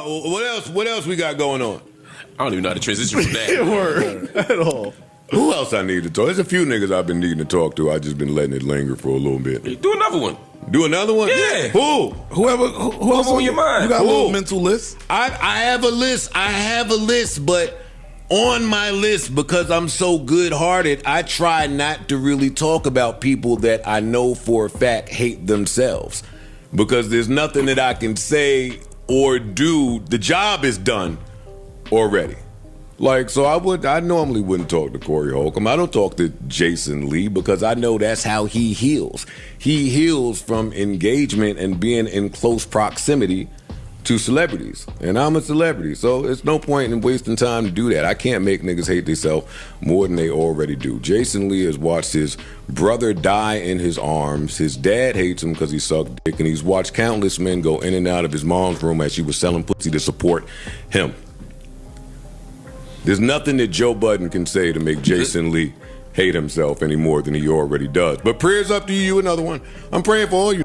What else we got going on? I don't even know how to transition from that. Word at all. Who else I need to talk? There's a few niggas I've been needing to talk to. I just been letting it linger for a little bit. Do another one. Do another one? Yeah. Who? Who else on your mind? You got Who? a little mental list? I have a list. I have a list, but on my list, because I'm so good-hearted, I try not to really talk about people that I know for a fact hate themselves. Because there's nothing that I can say or do. The job is done already. Like, so I normally wouldn't talk to Corey Holcomb. I don't talk to Jason Lee because I know that's how he heals. He heals from engagement and being in close proximity to celebrities. And I'm a celebrity, so it's no point in wasting time to do that. I can't make niggas hate themselves more than they already do. Jason Lee has watched his brother die in his arms. His dad hates him because he sucked dick, and he's watched countless men go in and out of his mom's room as she was selling pussy to support him. There's nothing that Joe Budden can say to make Jason Lee hate himself any more than he already does. But prayers up to you, another one. I'm praying for all you.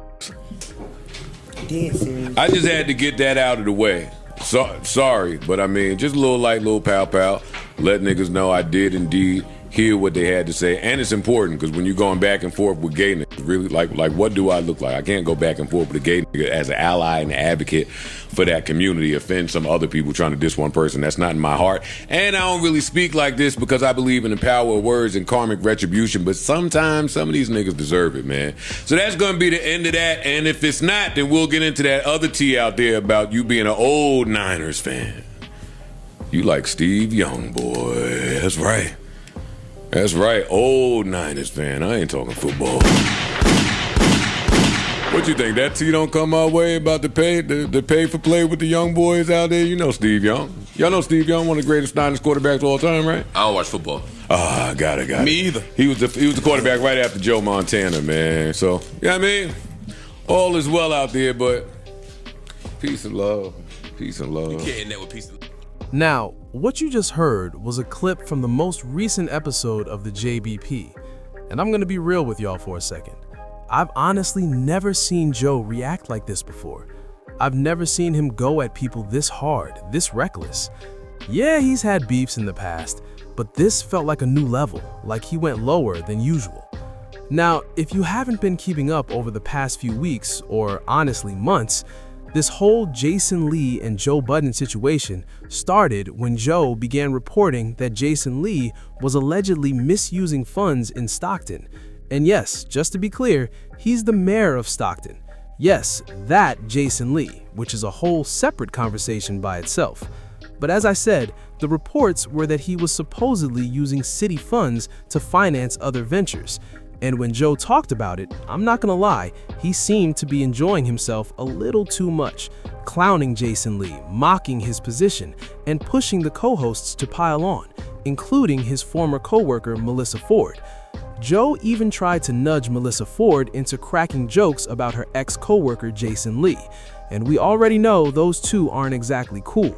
I just had to get that out of the way. Sorry, but I mean, just a little pow. Let niggas know I did indeed hear what they had to say. And it's important, because when you're going back and forth with gay niggas, really, like what do I look like? I can't go back and forth with a gay nigga as an ally and an advocate for that community, offend some other people trying to diss one person. That's not in my heart. And I don't really speak like this because I believe in the power of words and karmic retribution, but sometimes some of these niggas deserve it, man. So that's going to be the end of that. And if it's not, then we'll get into that other tea out there about you being an old Niners fan. You like Steve Young, boy. That's right. That's right, old Niners fan. I ain't talking football. What you think? That tea don't come our way about the pay for play with the young boys out there? You know Steve Young. Y'all know Steve Young, one of the greatest Niners quarterbacks of all time, right? I don't watch football. Ah, got it. Me either. He was the quarterback right after Joe Montana, man. So, yeah, I mean, all is well out there, but peace and love. Peace and love. You can't net with peace and love. Now, what you just heard was a clip from the most recent episode of the JBP. And I'm gonna be real with y'all for a second. I've honestly never seen Joe react like this before. I've never seen him go at people this hard, this reckless. Yeah, he's had beefs in the past, but this felt like a new level, like he went lower than usual. Now, if you haven't been keeping up over the past few weeks, or honestly months, this whole Jason Lee and Joe Budden situation started when Joe began reporting that Jason Lee was allegedly misusing funds in Stockton. And yes, just to be clear, he's the mayor of Stockton. Yes, that Jason Lee, which is a whole separate conversation by itself. But as I said, the reports were that he was supposedly using city funds to finance other ventures. And when Joe talked about it, I'm not gonna lie, he seemed to be enjoying himself a little too much, clowning Jason Lee, mocking his position, and pushing the co-hosts to pile on, including his former co-worker Melissa Ford. Joe even tried to nudge Melissa Ford into cracking jokes about her ex-co-worker Jason Lee, and we already know those two aren't exactly cool.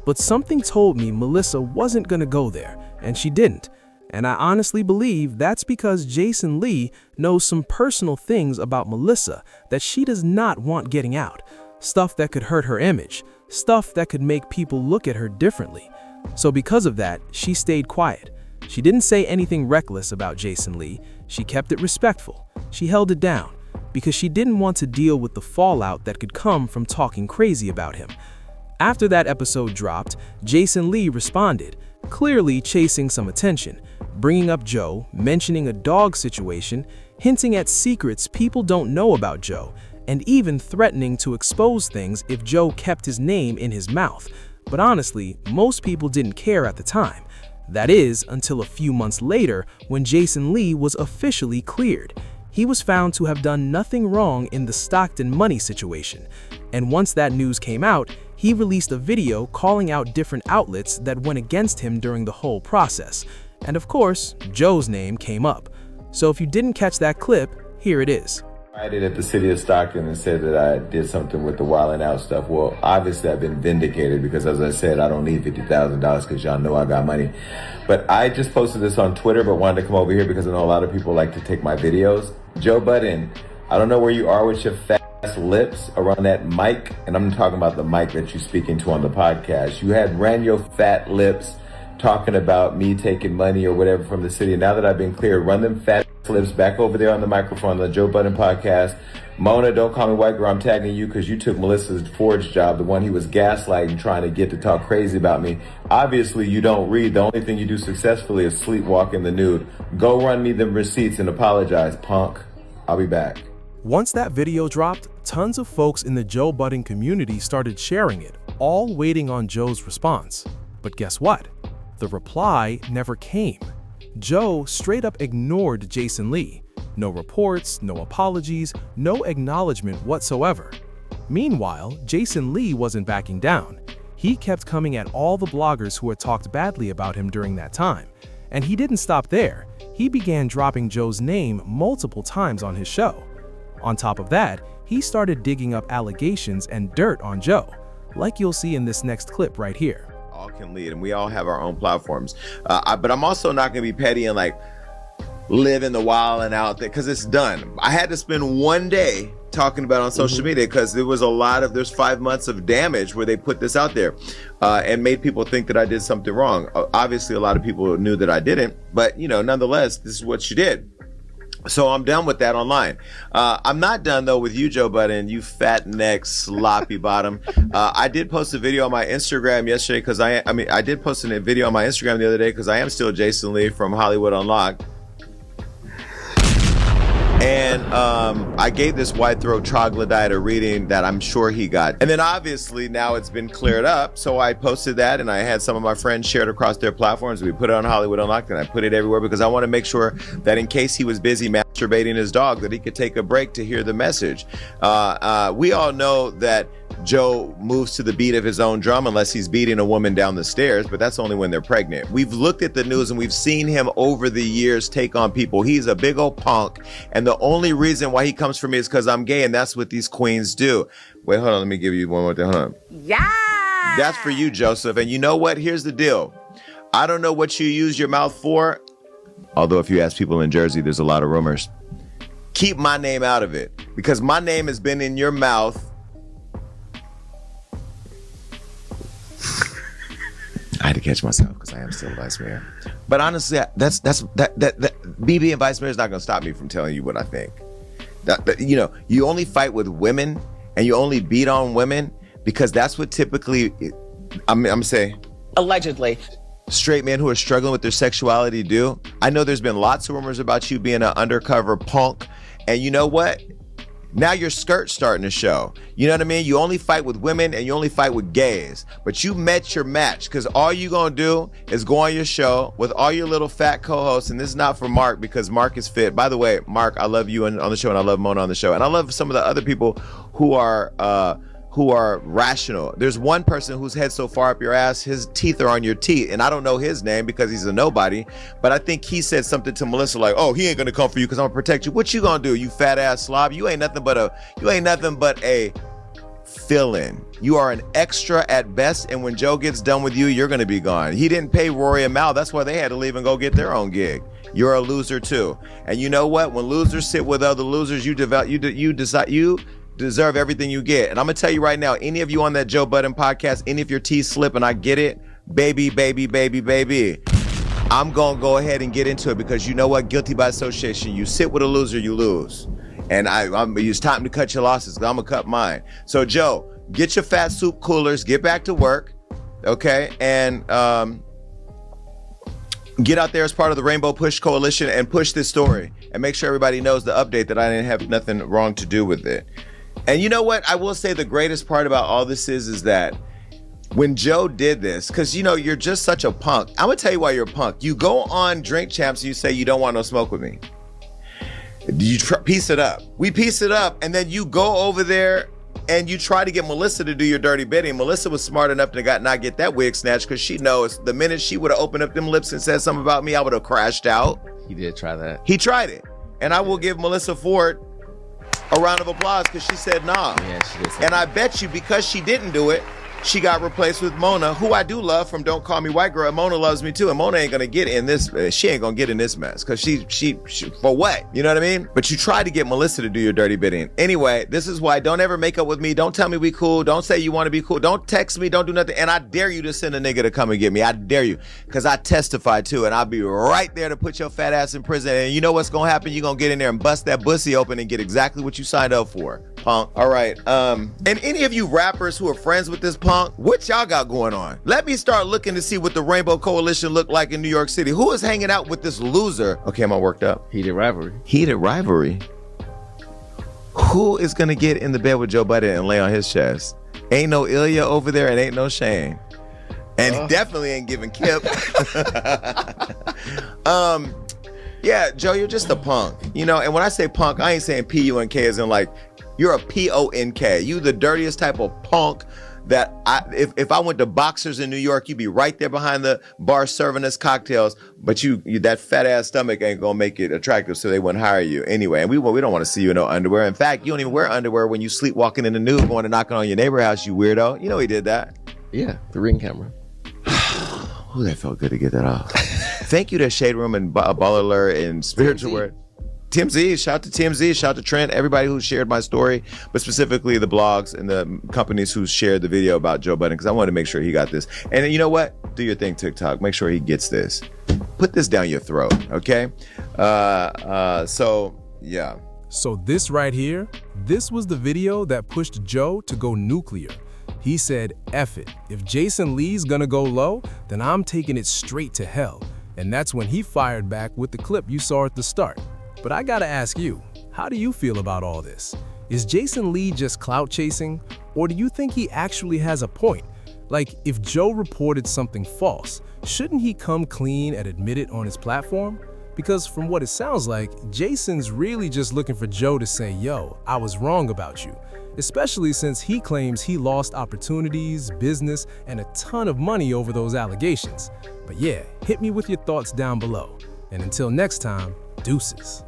But something told me Melissa wasn't gonna go there, and she didn't. And I honestly believe that's because Jason Lee knows some personal things about Melissa that she does not want getting out. Stuff that could hurt her image, stuff that could make people look at her differently. So because of that, she stayed quiet. She didn't say anything reckless about Jason Lee. She kept it respectful. She held it down because she didn't want to deal with the fallout that could come from talking crazy about him. After that episode dropped, Jason Lee responded, clearly chasing some attention, bringing up Joe, mentioning a dog situation, hinting at secrets people don't know about Joe, and even threatening to expose things if Joe kept his name in his mouth. But honestly, most people didn't care at the time. That is, until a few months later when Jason Lee was officially cleared. He was found to have done nothing wrong in the Stockton money situation. And once that news came out, he released a video calling out different outlets that went against him during the whole process. And of course, Joe's name came up. So if you didn't catch that clip, here it is. I did at the city of Stockton and said that I did something with the Wild 'N Out stuff. Well, obviously I've been vindicated because, as I said, I don't need $50,000 because y'all know I got money. But I just posted this on Twitter but wanted to come over here because I know a lot of people like to take my videos. Joe Budden, I don't know where you are with your fat lips around that mic, and I'm talking about the mic that you're speaking to on the podcast. You had ran your fat lips talking about me taking money or whatever from the city. Now that I've been cleared, run them fat lips back over there on the microphone on the Joe Budden podcast. Mona, don't call me white girl. I'm tagging you because you took Melissa's Ford's job, the one he was gaslighting, trying to get to talk crazy about me. Obviously, you don't read. The only thing you do successfully is sleepwalk in the nude. Go run me them receipts and apologize, punk. I'll be back. Once that video dropped, tons of folks in the Joe Budden community started sharing it, all waiting on Joe's response. But guess what? The reply never came. Joe straight up ignored Jason Lee. No reports, no apologies, no acknowledgement whatsoever. Meanwhile, Jason Lee wasn't backing down. He kept coming at all the bloggers who had talked badly about him during that time. And he didn't stop there. He began dropping Joe's name multiple times on his show. On top of that, he started digging up allegations and dirt on Joe, like you'll see in this next clip right here. All can lead, and we all have our own platforms. But I'm also not going to be petty and like live in the wild and out there because it's done. I had to spend one day talking about it on social media because there was there's 5 months of damage where they put this out there and made people think that I did something wrong. Obviously, a lot of people knew that I didn't, but nonetheless, this is what she did. So I'm done with that online. I'm not done though with you, Joe Budden, you fat neck sloppy bottom. I did post a video on my Instagram yesterday because I did post a video on my Instagram the other day because I am still Jason Lee from Hollywood Unlocked. And I gave this white throat troglodyte a reading that I'm sure he got. And then obviously now it's been cleared up. So I posted that and I had some of my friends share it across their platforms. We put it on Hollywood Unlocked and I put it everywhere because I want to make sure that in case he was busy masturbating his dog, that he could take a break to hear the message. We all know that Joe moves to the beat of his own drum unless he's beating a woman down the stairs, but that's only when they're pregnant. We've looked at the news and we've seen him over the years take on people. He's a big old punk, and the only reason why he comes for me is because I'm gay, and that's what these queens do. Wait, hold on, let me give you one more thing. Hold on. Yeah! That's for you, Joseph. And you know what? Here's the deal. I don't know what you use your mouth for, although if you ask people in Jersey, there's a lot of rumors. Keep my name out of it, because my name has been in your mouth. I had to catch myself because I am still vice mayor. But honestly, that me being vice mayor is not going to stop me from telling you what I think. You only fight with women and you only beat on women because that's what typically, I'm going to say, Allegedly. straight men who are struggling with their sexuality do. I know there's been lots of rumors about you being an undercover punk. And you know what? Now your skirt's starting to show. You know what I mean? You only fight with women and you only fight with gays. But you met your match because all you're going to do is go on your show with all your little fat co-hosts. And this is not for Mark because Mark is fit. By the way, Mark, I love you on the show and I love Mona on the show. And I love some of the other people who are rational. There's one person whose head's so far up your ass, his teeth are on your teeth. And I don't know his name because he's a nobody. But I think he said something to Melissa like, oh, he ain't going to come for you because I'm going to protect you. What you going to do, you fat ass slob? You ain't nothing but a fill-in. You are an extra at best. And when Joe gets done with you, you're going to be gone. He didn't pay Rory and Mal. That's why they had to leave and go get their own gig. You're a loser too. And you know what? When losers sit with other losers, you deserve everything you get. And I'm gonna tell you right now, any of you on that Joe Budden podcast, any of your teeth slip, and I get it, baby, I'm gonna go ahead and get into it because you know what? Guilty by association. You sit with a loser, you lose. And it's time to cut your losses. I'm gonna cut mine. So Joe, get your fat soup coolers, get back to work, okay? And get out there as part of the Rainbow Push Coalition and push this story and make sure everybody knows the update that I didn't have nothing wrong to do with it. And you know what? I will say the greatest part about all this is that when Joe did this, because, you're just such a punk. I'm going to tell you why you're a punk. You go on Drink Champs and you say you don't want no smoke with me. You piece it up. We piece it up. And then you go over there and you try to get Melissa to do your dirty bidding. Melissa was smart enough to not get that wig snatched because she knows the minute she would have opened up them lips and said something about me, I would have crashed out. He did try that. He tried it. And I will give Melissa Ford a round of applause because she said nah. Yeah, she did. And I bet you because she didn't do it, she got replaced with Mona, who I do love from Don't Call Me White Girl. And Mona loves me too, and Mona ain't gonna get in this. She ain't gonna get in this mess because she for what? You know what I mean? But you tried to get Melissa to do your dirty bidding. Anyway, this is why don't ever make up with me. Don't tell me we cool. Don't say you want to be cool. Don't text me. Don't do nothing. And I dare you to send a nigga to come and get me. I dare you, because I testify too, and I'll be right there to put your fat ass in prison. And you know what's gonna happen? You're gonna get in there and bust that pussy open and get exactly what you signed up for, punk. All right. And any of you rappers who are friends with this punk, what y'all got going on? Let me start looking to see what the Rainbow Coalition look like in New York City. Who is hanging out with this loser? Okay, am I worked up? Heated rivalry. Heated rivalry? Who is gonna get in the bed with Joe Budden and lay on his chest? Ain't no Ilya over there and ain't no Shane. And definitely ain't giving Kip. Yeah, Joe, you're just a punk. You know, and when I say punk, I ain't saying P-U-N-K as in like, you're a P-O-N-K. You the dirtiest type of punk that if I went to Boxers in New York, you'd be right there behind the bar serving us cocktails, but you that fat ass stomach ain't gonna make it attractive, so they wouldn't hire you anyway. And we don't want to see you in no underwear. In fact, you don't even wear underwear when you sleepwalking in the nude, going to knocking on your neighbor house, you weirdo. You know he did that. Yeah, the Ring camera. Ooh, that felt good to get that off. Thank you to Shade Room and Baller Alert and Spiritual Word. TMZ, shout out to TMZ, shout out to Trent, everybody who shared my story, but specifically the blogs and the companies who shared the video about Joe Budden, because I wanted to make sure he got this. And you know what? Do your thing, TikTok. Make sure he gets this. Put this down your throat, okay? So, yeah. So this right here, this was the video that pushed Joe to go nuclear. He said, F it. If Jason Lee's gonna go low, then I'm taking it straight to hell. And that's when he fired back with the clip you saw at the start. But I gotta ask you, how do you feel about all this? Is Jason Lee just clout chasing, or do you think he actually has a point? Like, if Joe reported something false, shouldn't he come clean and admit it on his platform? Because from what it sounds like, Jason's really just looking for Joe to say, yo, I was wrong about you. Especially since he claims he lost opportunities, business, and a ton of money over those allegations. But yeah, hit me with your thoughts down below. And until next time, deuces.